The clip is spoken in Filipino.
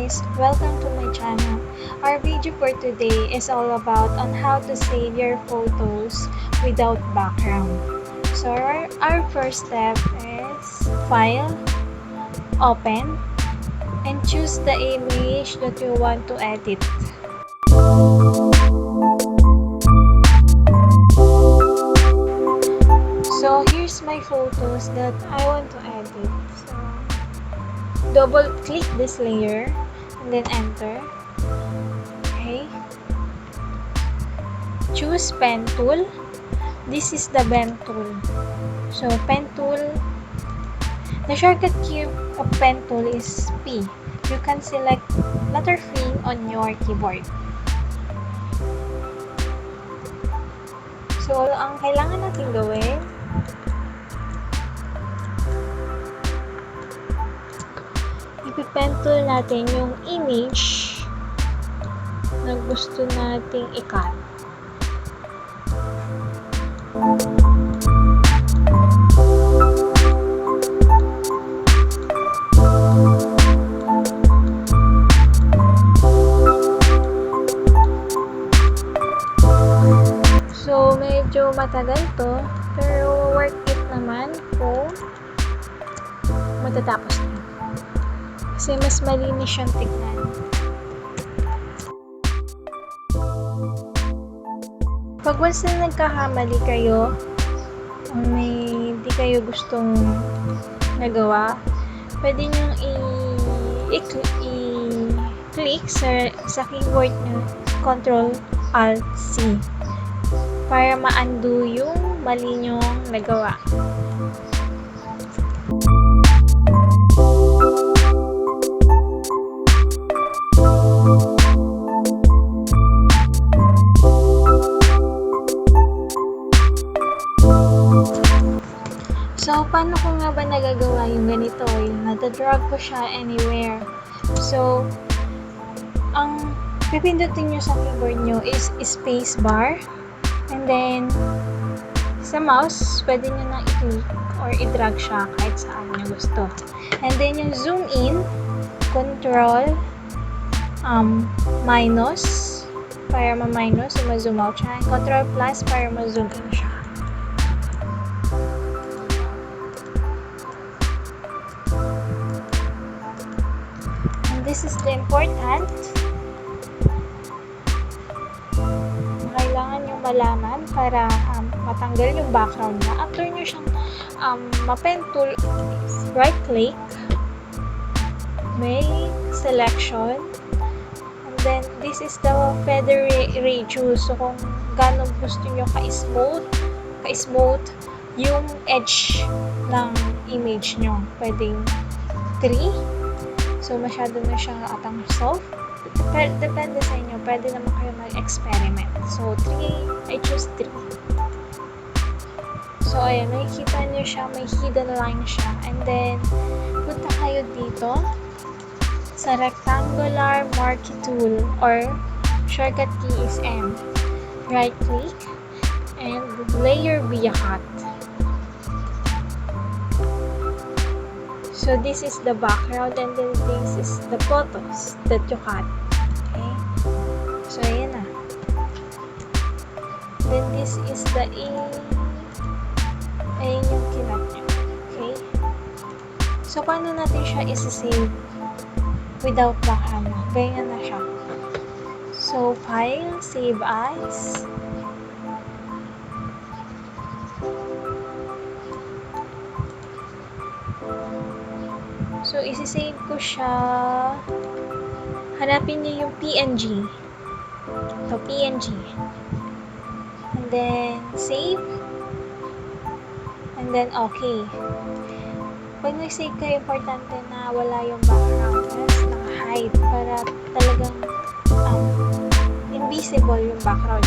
guys, welcome to my channel. Our video for today is all about on how to save your photos without background. So our first step is File, Open, and choose the image that you want to edit. So here's my photos that I want to edit. So double click this layer and then enter. Okay. Choose pen tool. This is the pen tool. So pen tool, the shortcut key of pen tool is P. You can select letter P on your keyboard. So ang kailangan natin gawin, ipipen tool natin yung image na gusto nating i-cut. So, medyo matagal to, pero worth it naman kung matatapos na. Kasi mas malinis siyang tignan. Pag once na nagkakamali kayo, may di kayo gustong nagawa, pwede nyo i-click sa keyboard nyo, Ctrl-Alt-C, para ma-undo yung mali nyong nagawa. So, paano ko nga ba nagagawa yung ganito? Yung nadadrag ko siya anywhere. So, ang pipindutin nyo sa keyboard nyo is space bar. And then, sa mouse, pwede nyo na i-click or i-drag siya kahit saan nyo gusto. And then, yung zoom in, control, minus, para ma-minus, so ma-zoom out siya. Control plus, para ma-zoom in siya. This is the important. Kailangan nyo malaman para matanggal yung background na. After nyo siyang ma-pen tool, right click, make selection, and then this is the feather radius. So kung gano'ng gusto nyo ka-smooth yung edge ng image nyo. Pwedeng 3. So, masyado na siyang atang soft. Pero, depende sa inyo. Pwede naman kayo mag-experiment. So, 3. I choose 3. So, ayan. Makikita nyo siya. May hidden line siya. And then, punta kayo dito sa rectangular marquee tool or shortcut key is M. Right click and layer via cut. So, this is the background and then this is the photos that you cut. Okay? So, ayan na. Then, this is the ayan yung kinat nyo. Okay? So, paano natin siya isi-save without background? Ganyan na siya. So, file, save as. So, isi-save ko siya. Hanapin niyo yung PNG. So, PNG. And then, save. And then, okay. Pag nag-save kayo, importante na wala yung background. Yes, naka-hide. Para talagang invisible yung background.